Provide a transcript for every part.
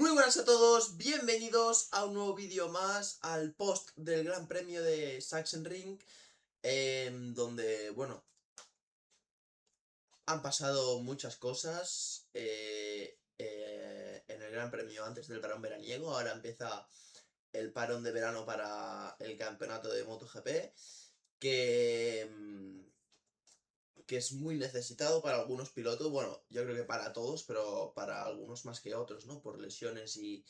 Muy buenas a todos, bienvenidos a un nuevo vídeo más al post del Gran Premio de Sachsenring, donde, bueno, han pasado muchas cosas en el Gran Premio antes del parón veraniego. Ahora empieza el parón de verano para el campeonato de MotoGP, que, que es muy necesitado para algunos pilotos. Bueno, yo creo que para todos, pero para algunos más que otros, ¿no? Por lesiones y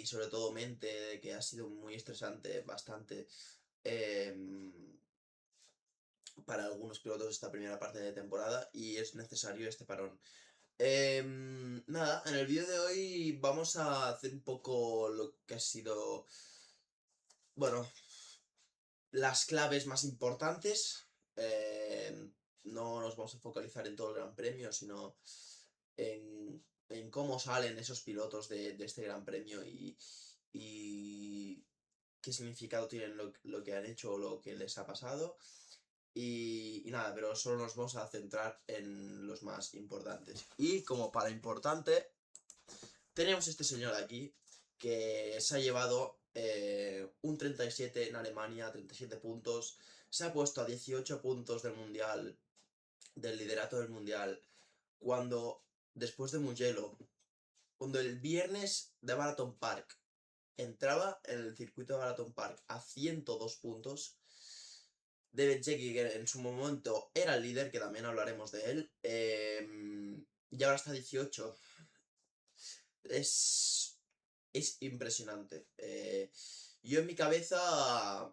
sobre todo mente, que ha sido muy estresante, bastante, para algunos pilotos esta primera parte de temporada, y es necesario este parón. Nada, en el vídeo de hoy vamos a hacer un poco lo que ha sido, bueno, las claves más importantes. No nos vamos a focalizar en todo el Gran Premio, sino en cómo salen esos pilotos de este Gran Premio y qué significado tienen lo que han hecho o lo que les ha pasado. Y nada, pero solo nos vamos a centrar en los más importantes. Y como para importante, tenemos este señor de aquí, que se ha llevado un 37 en Alemania, 37 puntos. Se ha puesto a 18 puntos del mundial, del liderato del mundial, cuando, después de Mugello, cuando el viernes de Marathon Park entraba en el circuito de Marathon Park a 102 puntos. De Bezzecchi, que en su momento era el líder, que también hablaremos de él, y ahora está 18. Es, es impresionante. Yo en mi cabeza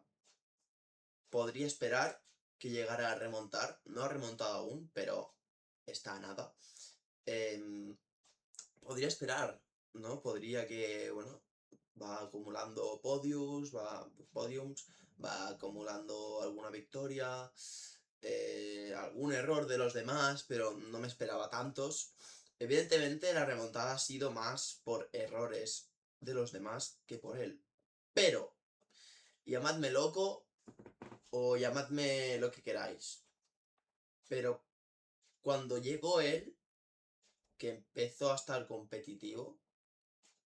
podría esperar que llegara a remontar. No ha remontado aún, pero está a nada. Em, Podría esperar, ¿no? Podría que, bueno, va acumulando podiums, va acumulando alguna victoria, algún error de los demás, pero no me esperaba tantos. Evidentemente la remontada ha sido más por errores de los demás que por él. Pero, llamadme loco o llamadme lo que queráis. Pero cuando llegó él, que empezó a estar competitivo,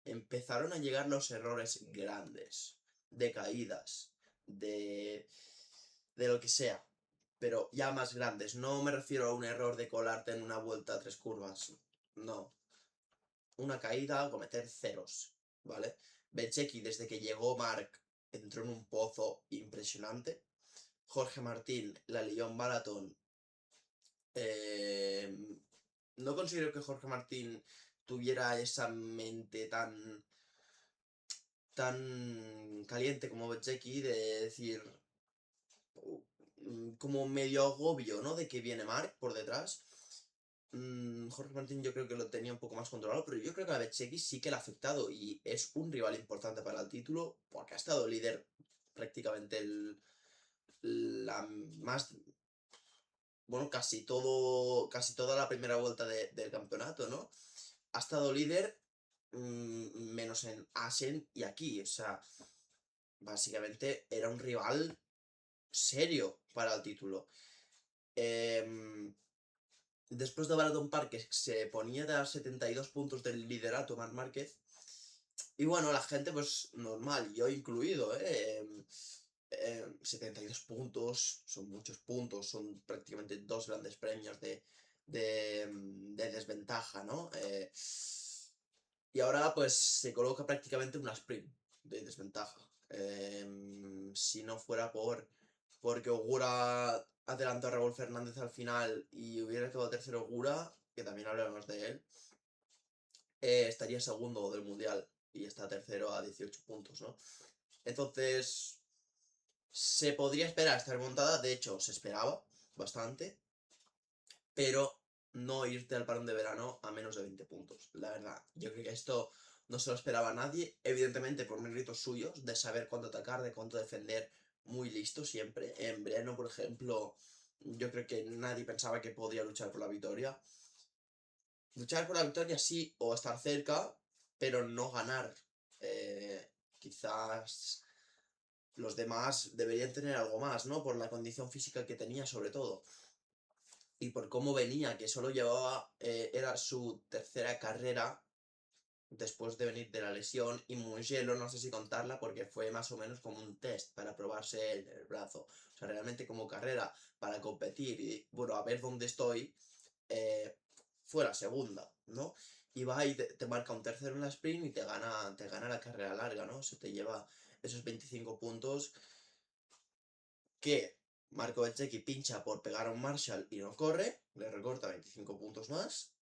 empezaron a llegar los errores grandes, de caídas, de lo que sea, pero ya más grandes. No me refiero a un error de colarte en una vuelta a 3 curvas, no. Una caída, cometer ceros, ¿vale? Bezzecchi, desde que llegó Mark, entró en un pozo impresionante. Jorge Martín, la Lyon Marathon. eh, no considero que Jorge Martín tuviera esa mente tan caliente como Bezzecchi, de decir, como medio agobio, ¿no? De que viene Mark por detrás. Jorge Martín yo creo que lo tenía un poco más controlado, pero yo creo que a Bezzecchi sí que le ha afectado y es un rival importante para el título porque ha estado líder prácticamente la más, bueno, casi toda la primera vuelta del campeonato, ¿no? Ha estado líder, menos en Asen y aquí, o sea, básicamente era un rival serio para el título. Después de Marathon Park, que se ponía a 72 puntos del liderato Marc Márquez. Y bueno, la gente, pues normal, yo incluido, 72 puntos, son muchos puntos, son prácticamente 2 grandes premios de desventaja, ¿no? Y ahora pues se coloca prácticamente una sprint de desventaja. Si no fuera porque Ogura adelantó a Raúl Fernández al final y hubiera quedado tercero Ogura, que también hablaremos de él, estaría segundo del mundial y está tercero a 18 puntos, ¿no? Entonces, se podría esperar esta remontada, de hecho, se esperaba bastante, pero no irte al parón de verano a menos de 20 puntos. La verdad, yo creo que esto no se lo esperaba a nadie, evidentemente por méritos suyos, de saber cuándo atacar, de cuánto defender, muy listo siempre. En Breno, por ejemplo, yo creo que nadie pensaba que podía luchar por la victoria. Luchar por la victoria sí, o estar cerca, pero no ganar. Quizás los demás deberían tener algo más, ¿no? Por la condición física que tenía, sobre todo. Y por cómo venía, que solo llevaba, era su tercera carrera después de venir de la lesión, y Mugello no sé si contarla porque fue más o menos como un test para probarse el brazo. O sea, realmente como carrera para competir y, bueno, a ver dónde estoy, eh, fue la segunda, ¿no? Y va y te marca un tercero en la sprint y te gana la carrera larga, ¿no? Se te lleva esos 25 puntos que Marco Bezzecchi pincha por pegar a un Marshall y no corre, le recorta 25 puntos más.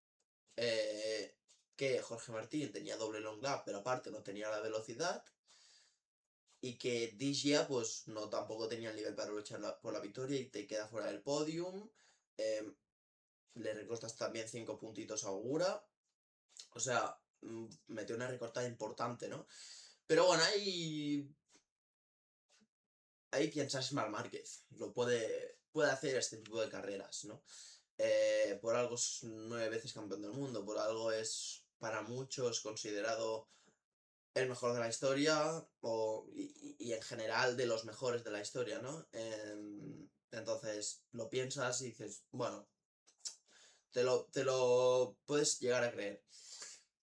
Que Jorge Martín tenía doble long lap, pero aparte no tenía la velocidad. Y que Digia, pues no tampoco tenía el nivel para luchar por la victoria y te queda fuera del podium. Le recortas también 5 puntitos a Ogura. O sea, metió una recortada importante, ¿no? Pero bueno, hay quien sabe Marc Márquez. Puede hacer este tipo de carreras, ¿no? Por algo es 9 veces campeón del mundo, por algo es para muchos considerado el mejor de la historia y en general de los mejores de la historia, ¿no? Entonces lo piensas y dices, bueno, te lo puedes llegar a creer.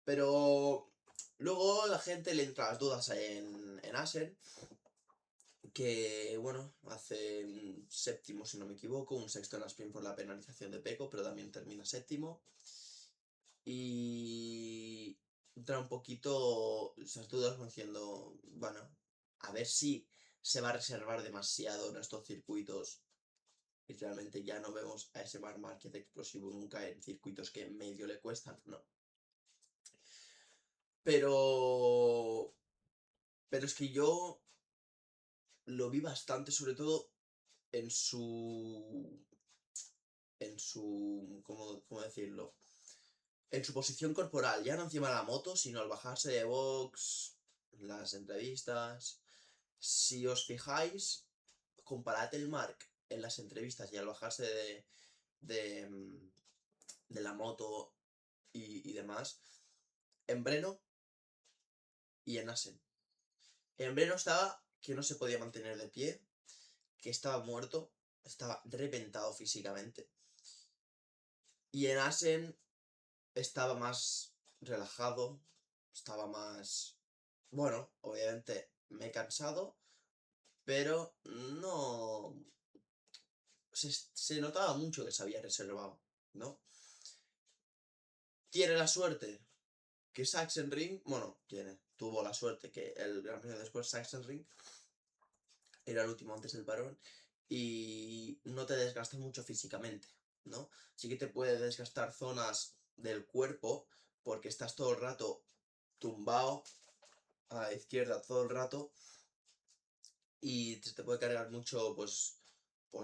Pero luego la gente le entra las dudas en Asen, que bueno, hace un séptimo si no me equivoco, un sexto en la sprint por la penalización de Peco, pero también termina séptimo. Y entra un poquito esas dudas diciendo, bueno, a ver si se va a reservar demasiado en estos circuitos y realmente ya no vemos a ese Marc Márquez explosivo nunca en circuitos que medio le cuestan, no. Pero, pero es que yo lo vi bastante, sobre todo en ¿cómo decirlo? En su posición corporal, ya no encima de la moto, sino al bajarse de box, las entrevistas. Si os fijáis, comparad el Marc en las entrevistas y al bajarse de, mm, de la moto y demás, en Breno y en Asen. En Breno estaba que no se podía mantener de pie, que estaba muerto, estaba reventado físicamente. Y en Asen estaba más relajado, estaba más... Bueno, obviamente me he cansado, pero no... Se notaba mucho que se había reservado, ¿no? Tiene la suerte que Sachsenring, bueno, tuvo la suerte que el Gran Premio después Sachsenring era el último antes del parón y no te desgasta mucho físicamente, ¿no? Sí que te puede desgastar zonas del cuerpo porque estás todo el rato tumbado a la izquierda todo el rato y te puede cargar mucho, pues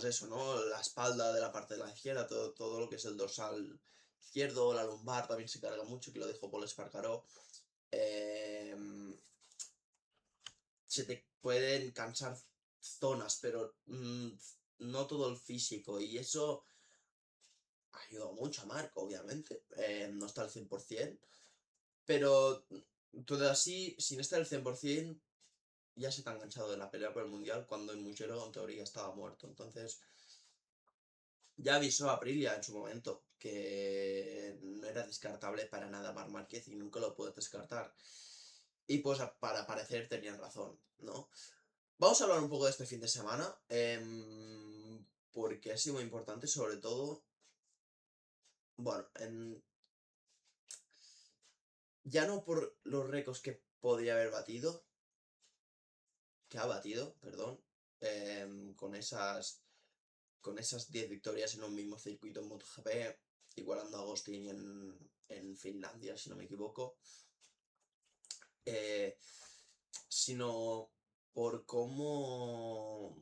eso, ¿no? La espalda de la parte de la izquierda, todo lo que es el dorsal izquierdo, la lumbar también se carga mucho, que lo dijo Paul Espargaró. Se te pueden cansar zonas, pero no todo el físico. Y eso ayuda mucho a Marco, obviamente. No está al 100%. Pero todo así, sin estar al 100%, ya se te ha enganchado de la pelea por el mundial cuando el Mugello en teoría estaba muerto. Entonces, ya avisó a Aprilia en su momento que no era descartable para nada Marc Márquez y nunca lo puedo descartar. Y pues para parecer tenían razón, ¿no? Vamos a hablar un poco de este fin de semana, porque ha sido muy importante, sobre todo, bueno, ya no por los récords que podría haber batido, que ha batido, perdón, con esas 10 victorias en un mismo circuito en MotoGP, igualando a Agostini en Finlandia, si no me equivoco, eh, sino por cómo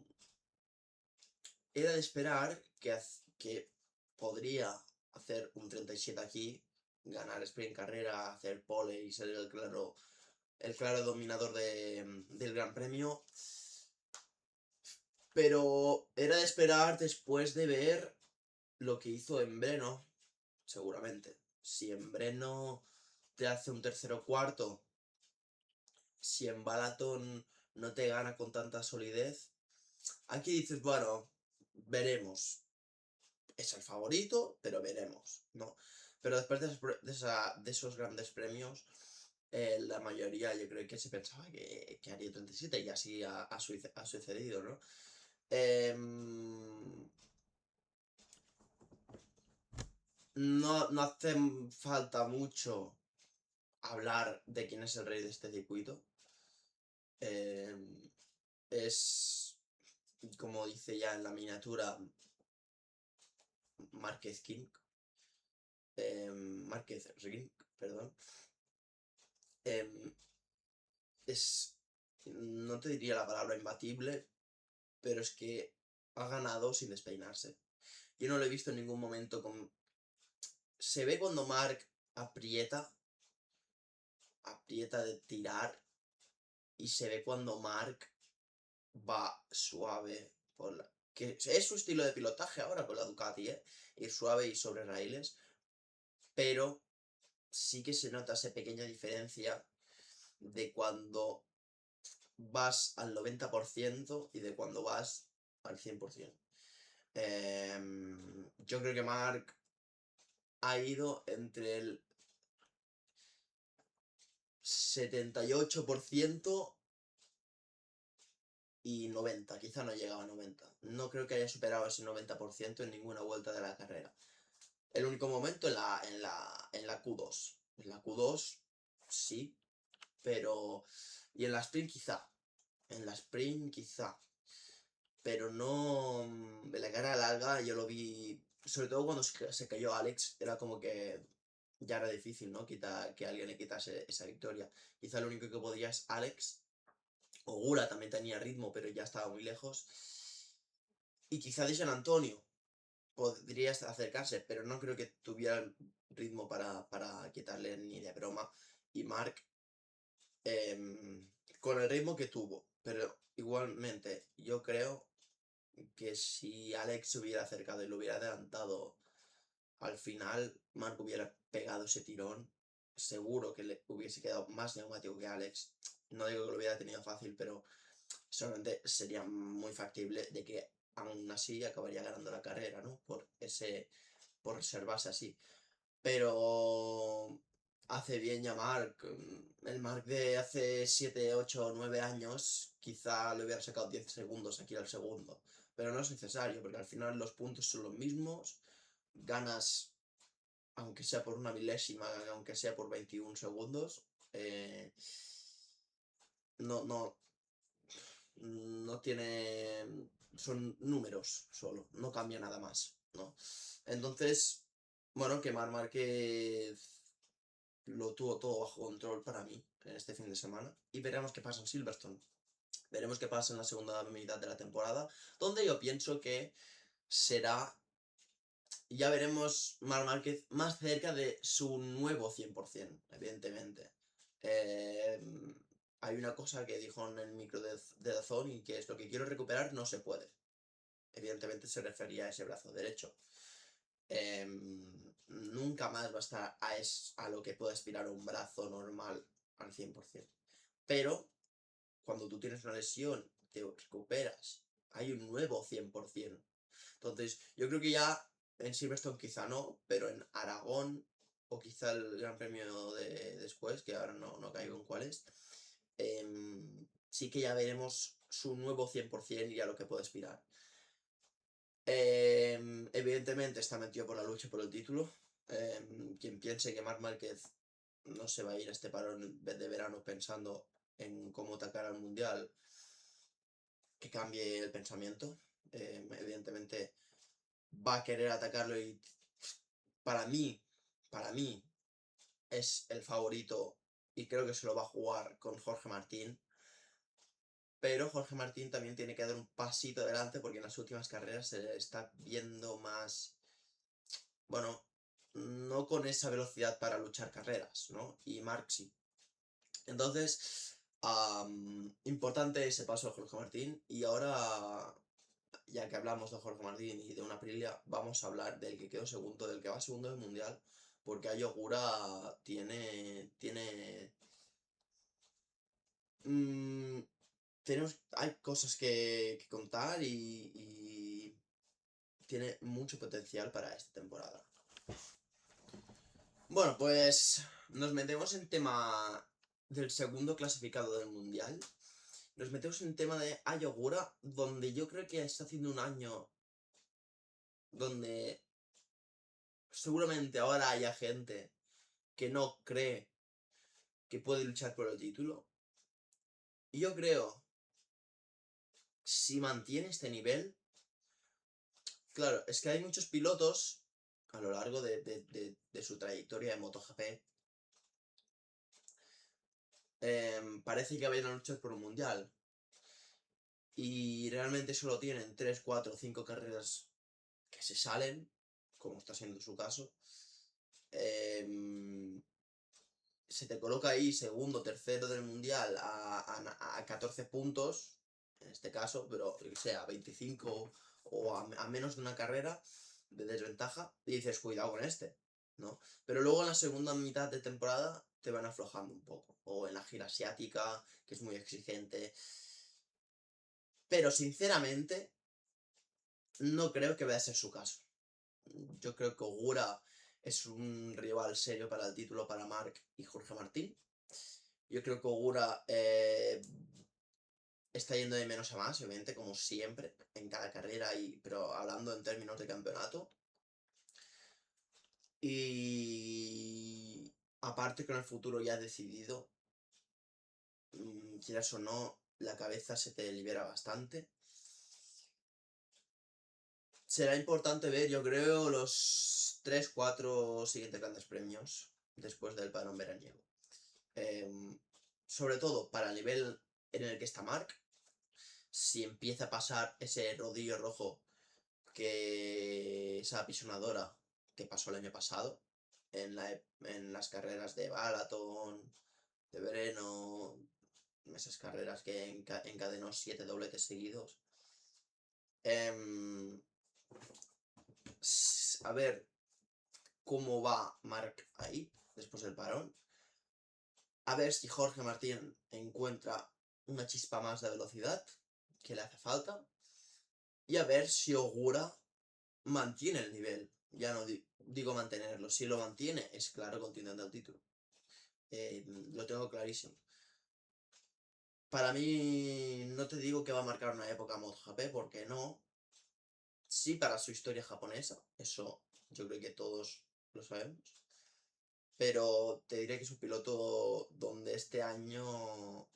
era de esperar que podría hacer un 37 aquí, ganar sprint carrera, hacer pole y ser el claro dominador del Gran Premio. Pero era de esperar después de ver lo que hizo en Breno, seguramente. Si en Breno te hace un tercero o cuarto, si en Balaton no te gana con tanta solidez, aquí dices, bueno, veremos. Es el favorito, pero veremos, ¿no? Pero después de esos grandes premios, La mayoría yo creo que se pensaba que haría 37 y así ha sucedido, ¿no? Em, no hace falta mucho hablar de quién es el rey de este circuito. Em, es, como dice ya en la miniatura, Márquez King. Márquez Ring, perdón. Em, es, no te diría la palabra imbatible, pero es que ha ganado sin despeinarse. Yo no lo he visto en ningún momento con... Se ve cuando Mark aprieta, aprieta de tirar, y se ve cuando Mark va suave por la... Que es su estilo de pilotaje ahora con la Ducati, ¿eh? Ir suave y sobre raíles, pero sí que se nota esa pequeña diferencia de cuando vas al 90% y de cuando vas al 100%. Yo creo que Mark ha ido entre el 78% y 90%, quizá no llegaba a 90%. No creo que haya superado ese 90% en ninguna vuelta de la carrera. El único momento en la Q2. En la Q2 sí, pero... Y en la sprint quizá. En la sprint quizá. Pero no... En la carrera larga yo lo vi... Sobre todo cuando se cayó Alex, era como que ya era difícil, ¿no? Que alguien le quitase esa victoria. Quizá lo único que podía es Alex. Ogura también tenía ritmo, pero ya estaba muy lejos. Y quizá de San Antonio podría acercarse, pero no creo que tuviera ritmo para quitarle ni de broma. Y Mark, con el ritmo que tuvo, pero igualmente yo creo que si Alex se hubiera acercado y lo hubiera adelantado al final, Mark hubiera pegado ese tirón. Seguro que le hubiese quedado más neumático que Alex. No digo que lo hubiera tenido fácil, pero solamente sería muy factible de que aún así acabaría ganando la carrera, ¿no? Por reservarse así. Pero hace bien ya Mark. El Mark de hace 7, 8, 9 años quizá le hubiera sacado 10 segundos aquí al segundo. Pero no es necesario, porque al final los puntos son los mismos. Ganas, aunque sea por una milésima, aunque sea por 21 segundos. No, no, no tiene... Son números solo, no cambia nada más, ¿no? Entonces, bueno, que Marc Márquez lo tuvo todo bajo control para mí en este fin de semana. Y veremos qué pasa en Silverstone. Veremos qué pasa en la segunda mitad de la temporada, donde yo pienso que será... Ya veremos Marc Márquez más cerca de su nuevo 100%, evidentemente. Eh, Hay una cosa que dijo en el micro de Dazón y que es: lo que quiero recuperar no se puede. Evidentemente se refería a ese brazo derecho. Nunca más va a estar a lo que puede aspirar un brazo normal al 100%. Pero cuando tú tienes una lesión, te recuperas, hay un nuevo 100%. Entonces, yo creo que ya en Silverstone quizá no, pero en Aragón o quizá el Gran Premio de después, que ahora no caigo en cuál es, sí que ya veremos su nuevo 100% y a lo que puede aspirar. Evidentemente está metido por la lucha por el título. Quien piense que Marc Márquez no se va a ir a este parón de verano pensando en cómo atacar al Mundial, que cambie el pensamiento. Evidentemente va a querer atacarlo y para mí, para mí es el favorito y creo que se lo va a jugar con Jorge Martín. Pero Jorge Martín también tiene que dar un pasito adelante porque en las últimas carreras se le está viendo más, bueno, no con esa velocidad para luchar carreras, ¿no? Y Mark sí. Entonces, importante ese paso de Jorge Martín. Y ahora, ya que hablamos de Jorge Martín y de una Aprilia, vamos a hablar del que quedó segundo, del que va segundo del Mundial, porque Ayogura mm, hay cosas que contar y tiene mucho potencial para esta temporada. Bueno, pues nos metemos en tema del segundo clasificado del mundial, nos metemos en el tema de Ayogura, donde yo creo que está haciendo un año donde seguramente ahora haya gente que no cree que puede luchar por el título. Y yo creo, si mantiene este nivel, claro, es que hay muchos pilotos a lo largo de su trayectoria de MotoGP. Parece que vayan a luchar por un mundial. Y realmente solo tienen 3, 4, 5 carreras que se salen, como está siendo su caso. Se te coloca ahí segundo, tercero del mundial a 14 puntos, en este caso, pero sea 25 o a menos de una carrera de desventaja, y dices, cuidado con este, ¿no? Pero luego en la segunda mitad de temporada te van aflojando un poco, o en la gira asiática, que es muy exigente. Pero sinceramente, no creo que vaya a ser su caso. Yo creo que Ogura es un rival serio para el título para Marc y Jorge Martín. Yo creo que Ogura está yendo de menos a más, obviamente, como siempre, en cada carrera, pero hablando en términos de campeonato. Y aparte con el futuro ya decidido, quieras o no, la cabeza se te libera bastante. Será importante ver, yo creo, los 3, 4 siguientes grandes premios después del parón veraniego. Sobre todo para el nivel en el que está Marc, si empieza a pasar ese rodillo rojo, que esa apisonadora que pasó el año pasado en las carreras de Balaton, de Breno, esas carreras que encadenó 7 dobletes seguidos. A ver cómo va Marc ahí, después del parón. A ver si Jorge Martín encuentra una chispa más de velocidad que le hace falta. Y a ver si Ogura mantiene el nivel. Ya no digo mantenerlo. Si lo mantiene, es claro contendiente al título. Lo tengo clarísimo. Para mí, no te digo que va a marcar una época MotoGP, porque no. Sí, para su historia japonesa. Eso yo creo que todos lo sabemos. Pero te diré que es un piloto donde este año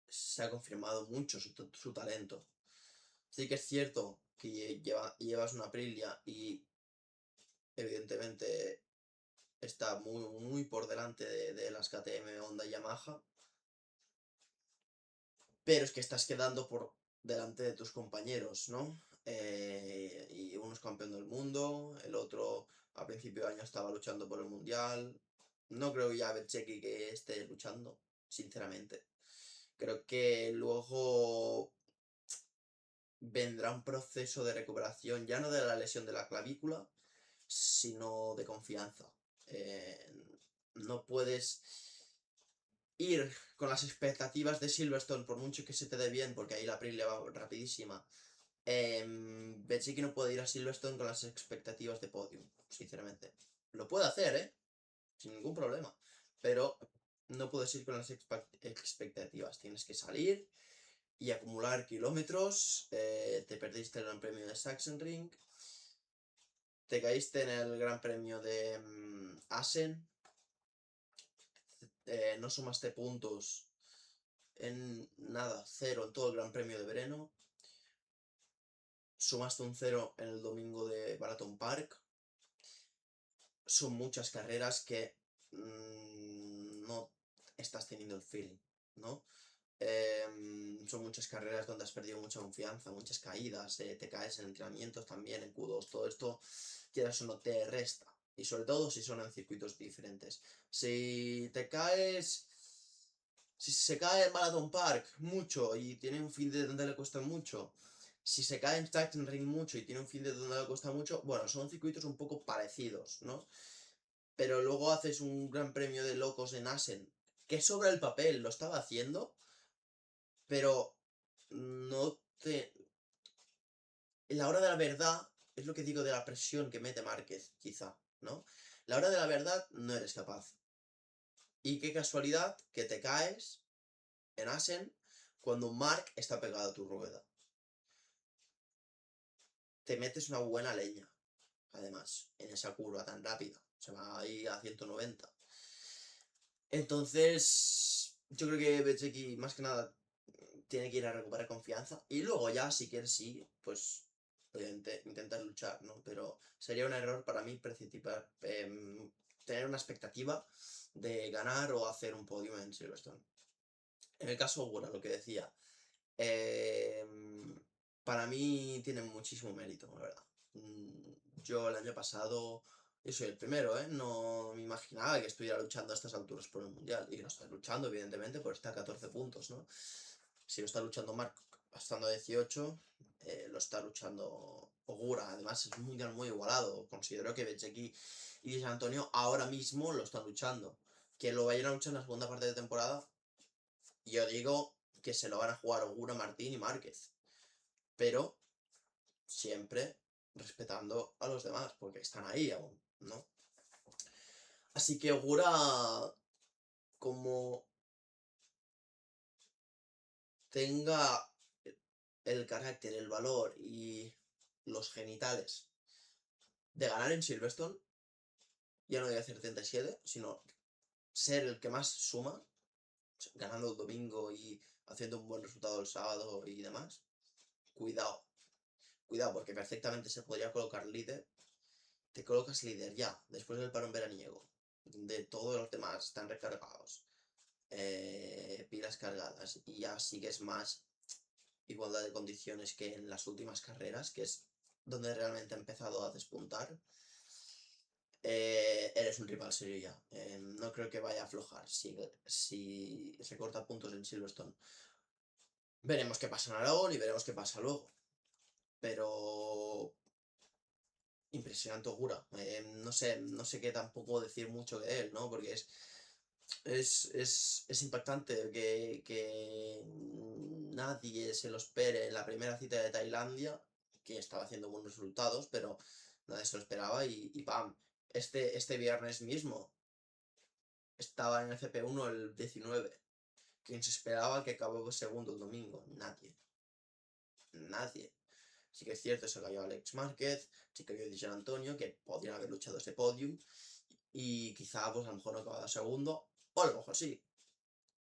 se ha confirmado mucho su talento. Sí que es cierto que llevas una Aprilia y evidentemente está muy, muy por delante de las KTM, Honda y Yamaha, pero es que estás quedando por delante de tus compañeros, ¿no? Y uno es campeón del mundo, el otro a principio de año estaba luchando por el mundial. No creo ya Bezzecchi que esté luchando, sinceramente. Creo que luego vendrá un proceso de recuperación, ya no de la lesión de la clavícula, sino de confianza. No puedes ir con las expectativas de Silverstone, por mucho que se te dé bien, porque ahí la Aprilia va rapidísima. Bezzecchi no puede ir a Silverstone con las expectativas de podium, sinceramente. Lo puede hacer, sin ningún problema, pero no puedes ir con las expectativas. Tienes que salir y acumular kilómetros. Te perdiste el Gran Premio de Sachsenring, te caíste en el Gran Premio de Assen, no sumaste puntos en nada, 0 en todo el Gran Premio de Breno, sumaste un 0 en el domingo de Balaton Park. Son muchas carreras que no estás teniendo el feeling, ¿no? Son muchas carreras donde has perdido mucha confianza, muchas caídas, te caes en entrenamientos también, en Q2, todo esto, quieras o no, te resta. Y sobre todo si son en circuitos diferentes. Si te caes... Si se cae en Marathon Park mucho y tiene un fin de donde le cuesta mucho, si se cae en Sachsenring mucho y tiene un fin de donde le cuesta mucho, bueno, son circuitos un poco parecidos, ¿no? Pero luego haces un gran premio de locos en Assen, que sobre el papel lo estaba haciendo, pero no te... La hora de la verdad, es lo que digo de la presión que mete Márquez, quizá, ¿no? La hora de la verdad no eres capaz. Y qué casualidad que te caes en Asen cuando Mark está pegado a tu rueda. Te metes una buena leña, además, en esa curva tan rápida. Se va ahí a 190. Entonces, yo creo que Bezzecchi más que nada tiene que ir a recuperar confianza. Y luego ya, si quieres, sí, pues obviamente intentar luchar, ¿no? Pero sería un error para mí tener una expectativa de ganar o hacer un podio en Silverstone. En el caso Ogura, lo que decía, para mí tiene muchísimo mérito, la verdad. Yo el año pasado, yo soy el primero, ¿eh? No me imaginaba que estuviera luchando a estas alturas por el Mundial. Y lo está luchando, evidentemente, por estar a 14 puntos, ¿no? Si lo está luchando Mark estando a 18, lo está luchando Ogura. Además, es un Mundial muy igualado. Considero que Bezzecchi y Di Antonio ahora mismo lo están luchando. Que lo vayan a luchar en la segunda parte de temporada, yo digo que se lo van a jugar Ogura, Martín y Márquez. Pero siempre respetando a los demás, porque están ahí aún, ¿no? Así que Ogura, como tenga el carácter, el valor y los genitales de ganar en Silverstone, ya no voy a hacer 37, sino ser el que más suma, ganando el domingo y haciendo un buen resultado el sábado y demás, cuidado. Cuidado, porque perfectamente se podría colocar líder. Te colocas líder ya, después del parón veraniego, de todos los demás están recargados, pilas cargadas, y ya sigues más igualdad de condiciones que en las últimas carreras, que es donde realmente ha empezado a despuntar. Eres un rival serio ya. No creo que vaya a aflojar si recorta puntos en Silverstone. Veremos qué pasa en Aragón y veremos qué pasa luego. Pero impresionante Ogura. No sé qué tampoco decir mucho de él, ¿no? Porque es impactante que nadie se lo espere en la primera cita de Tailandia, que estaba haciendo buenos resultados, pero nadie se lo esperaba y ¡pam! Este viernes mismo estaba en el FP1 el 19. ¿Quién se esperaba que acabó segundo el domingo? Nadie. Nadie. Sí que es cierto, se cayó Alex Márquez, sí que cayó Di Antonio, que podrían haber luchado ese podium, y quizá pues a lo mejor no acababa segundo, o a lo mejor sí.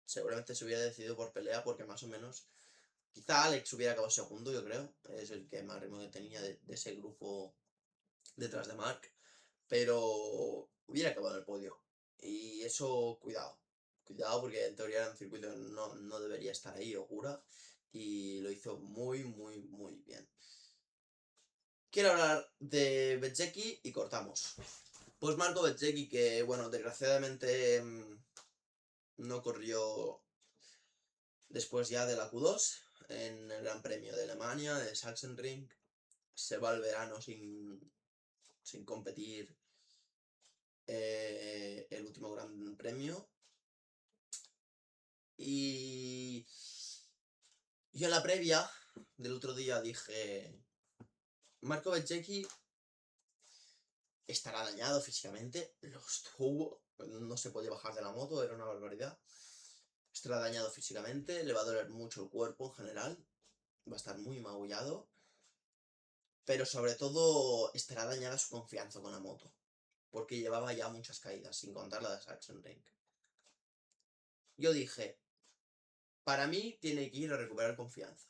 Seguramente se hubiera decidido por pelea, porque más o menos, quizá Alex hubiera acabado segundo, yo creo, es el que más ritmo que tenía de ese grupo detrás de Mark, pero hubiera acabado en el podio. Y eso, cuidado. Cuidado, porque en teoría en el circuito no debería estar ahí, Ogura, y lo hizo muy, muy, muy bien. Quiero hablar de Bezzecchi y cortamos. Pues Marco Bezzecchi, que bueno, desgraciadamente no corrió después ya de la Q2 en el Gran Premio de Alemania, de Sachsenring. Se va el verano sin competir el último Gran Premio. Y yo en la previa del otro día dije, Marco Bezzecchi estará dañado físicamente, lo estuvo, no se podía bajar de la moto, era una barbaridad. Estará dañado físicamente, le va a doler mucho el cuerpo en general, va a estar muy magullado, pero sobre todo estará dañada su confianza con la moto, porque llevaba ya muchas caídas, sin contar la de Sachsenring. Yo dije, para mí tiene que ir a recuperar confianza.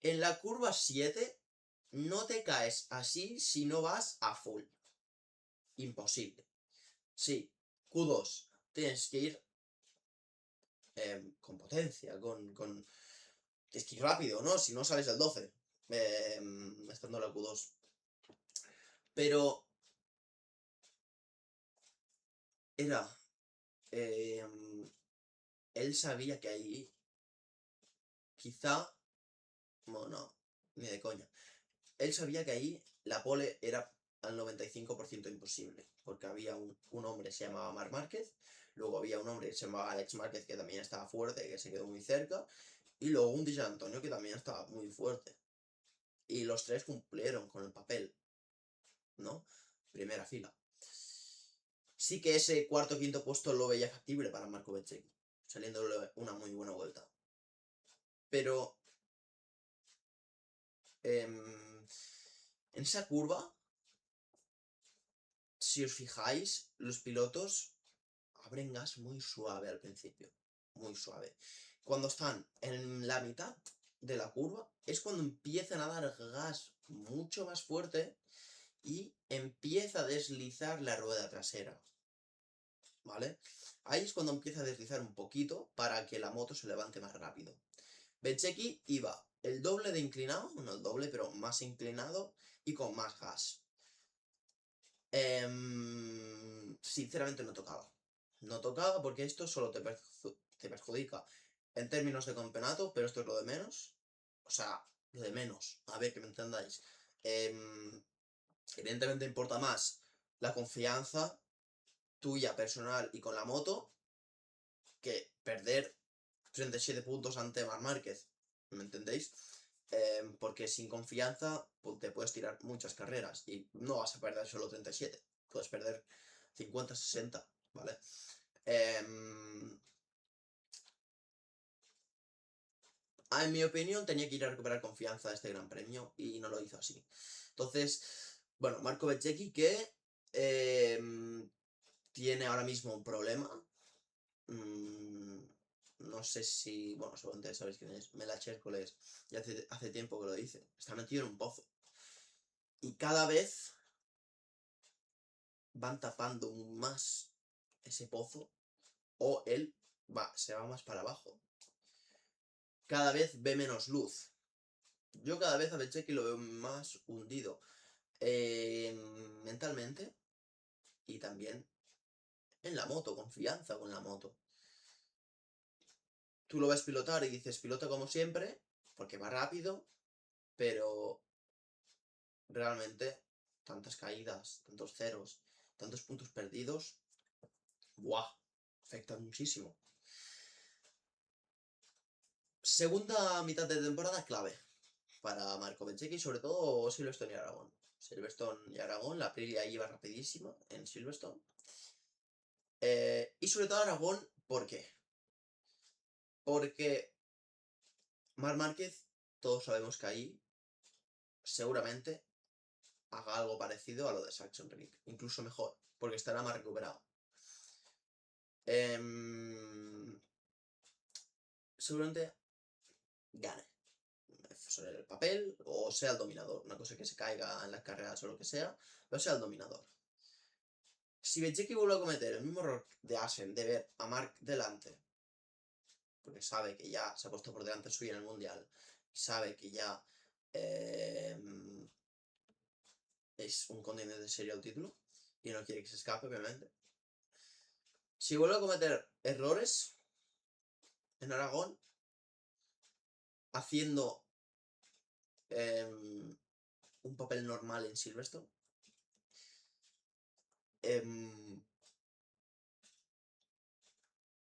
En la curva 7 no te caes así si no vas a full. Imposible. Sí, Q2. Tienes que ir con potencia, tienes que ir rápido, ¿no? Si no sales del 12. Estando en la Q2. Pero era... él sabía que ahí quizá... Bueno, no, ni de coña. Él sabía que ahí la pole era al 95% imposible, porque había un hombre que se llamaba Marc Márquez, luego había un hombre que se llamaba Alex Márquez, que también estaba fuerte, que se quedó muy cerca, y luego un Di Antonio que también estaba muy fuerte. Y los tres cumplieron con el papel, ¿no? Primera fila. sí que ese cuarto o quinto puesto lo veía factible para Marco Bezzecchi, saliéndole una muy buena vuelta. Pero en esa curva, si os fijáis, los pilotos abren gas muy suave al principio, muy suave. Cuando están en la mitad de la curva es cuando empiezan a dar gas mucho más fuerte y empieza a deslizar la rueda trasera, ¿vale? Ahí es cuando empieza a deslizar un poquito para que la moto se levante más rápido. Bezzecchi iba el doble de inclinado, no el doble, pero más inclinado y con más gas. Sinceramente no tocaba. No tocaba porque esto solo te perjudica en términos de campeonato, pero esto es lo de menos. O sea, lo de menos. A ver, que me entendáis. Evidentemente importa más la confianza tuya personal y con la moto que perder 37 puntos ante Marc Márquez. ¿Me entendéis? Porque sin confianza pues, te puedes tirar muchas carreras y no vas a perder solo 37. Puedes perder 50, 60, ¿vale? En mi opinión, tenía que ir a recuperar confianza de este gran premio y no lo hizo así. Entonces, bueno, Marco Bezzecchi que tiene ahora mismo un problema. No sé si, bueno, seguramente sabéis quién es, Mela Chércoles, y hace tiempo que lo dice, está metido en un pozo. Y cada vez van tapando más ese pozo, o él se va más para abajo. Cada vez ve menos luz. Yo cada vez a Bezzecchi lo veo más hundido mentalmente y también en la moto, confianza con la moto. Tú lo ves pilotar y dices, pilota como siempre, porque va rápido, pero realmente tantas caídas, tantos ceros, tantos puntos perdidos, ¡buah! Afecta muchísimo. Segunda mitad de temporada clave para Marco Bezzecchi, sobre todo Silverstone y Aragón. Silverstone y Aragón, la Aprilia iba rapidísima en Silverstone. Y sobre todo Aragón, ¿por qué? Porque Marc Márquez, todos sabemos que ahí seguramente haga algo parecido a lo de Sachsenring, incluso mejor, porque estará más recuperado. Seguramente gane sobre el papel o sea el dominador, una cosa que se caiga en las carreras o lo que sea, pero sea el dominador. Si Bezzecchi vuelve a cometer el mismo error de Asen, de ver a Marc delante, porque sabe que ya se ha puesto por delante suyo en el Mundial, sabe que ya es un contendiente serio al título y no quiere que se escape, obviamente. Si vuelve a cometer errores en Aragón, haciendo un papel normal en Silverstone,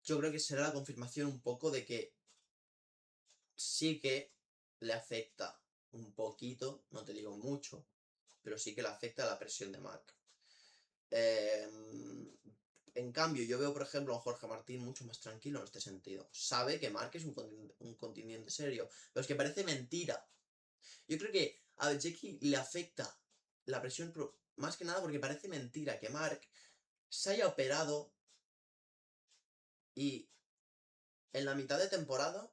yo creo que será la confirmación un poco de que sí que le afecta un poquito, no te digo mucho, pero sí que le afecta la presión de Marc. En cambio, yo veo, por ejemplo, a Jorge Martín mucho más tranquilo en este sentido. Sabe que Marc es un contendiente serio, pero es que parece mentira. Yo creo que a Bezzecchi le afecta la presión, más que nada porque parece mentira que Marc se haya operado y en la mitad de temporada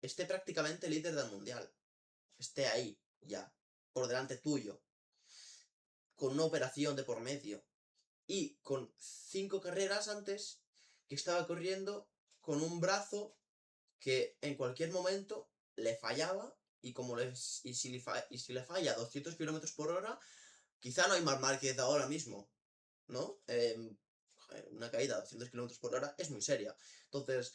esté prácticamente líder del mundial. Esté ahí, ya, por delante tuyo, con una operación de por medio. Y con 5 carreras antes, que estaba corriendo con un brazo que en cualquier momento le fallaba. Y, si le falla 200 kilómetros por hora, quizá no hay Marc Márquez ahora mismo, ¿no? Una caída a 200 kilómetros por hora es muy seria. Entonces,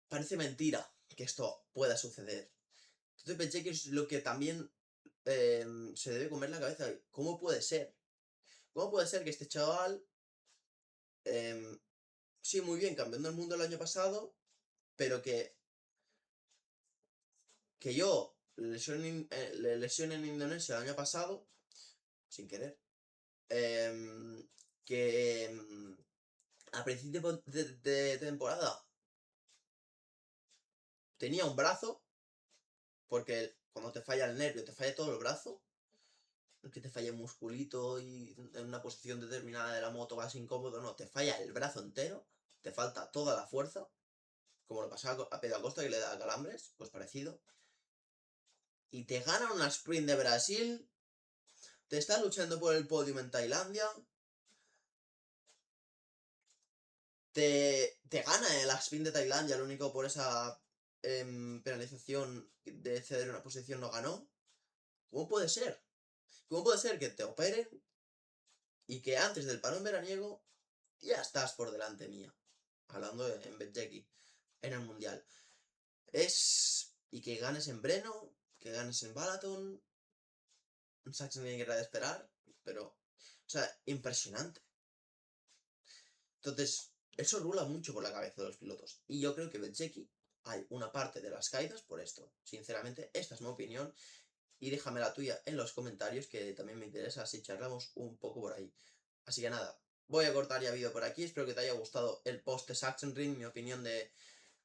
parece mentira que esto pueda suceder. Entonces pensé que es lo que también se debe comer la cabeza. ¿Cómo puede ser? ¿Cómo puede ser que este chaval, sí, muy bien, campeón del mundo el año pasado, pero que yo le lesione en Indonesia el año pasado, sin querer, que a principio de temporada tenía un brazo, porque cuando te falla el nervio, te falla todo el brazo, que te falla el musculito y en una posición determinada de la moto vas incómodo, no, te falla el brazo entero, te falta toda la fuerza, como le pasaba a Pedro Acosta que le da calambres, pues parecido. Y te gana una sprint de Brasil, te está luchando por el podium en Tailandia, te gana la sprint de Tailandia, lo único por esa penalización de ceder una posición no ganó. ¿Cómo puede ser? ¿Cómo puede ser que te operen y que antes del parón veraniego ya estás por delante mía? Hablando en Betjeki, en el Mundial. Y que ganes en Breno, que ganes en Balaton. Un Sachsenring era de esperar, pero. O sea, impresionante. Entonces, eso rula mucho por la cabeza de los pilotos. Y yo creo que Betjeki hay una parte de las caídas por esto. Sinceramente, esta es mi opinión. Y déjame la tuya en los comentarios, que también me interesa si charlamos un poco por ahí. Así que nada, voy a cortar ya vídeo por aquí. Espero que te haya gustado el post de Sachsenring, mi opinión de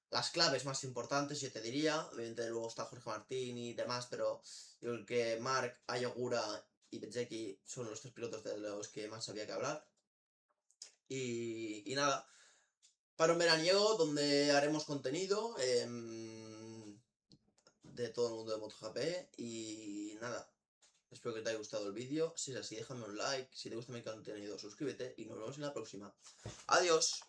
las claves más importantes, yo te diría. Obviamente luego está Jorge Martín y demás, pero yo creo que Marc, Ayogura y Bezzecchi son los tres pilotos de los que más había que hablar. Y nada, para un veraniego donde haremos contenido de todo el mundo de MotoGP. Y nada, espero que te haya gustado el vídeo. Si es así, déjame un like. Si te gusta mi contenido, suscríbete y nos vemos en la próxima. Adiós.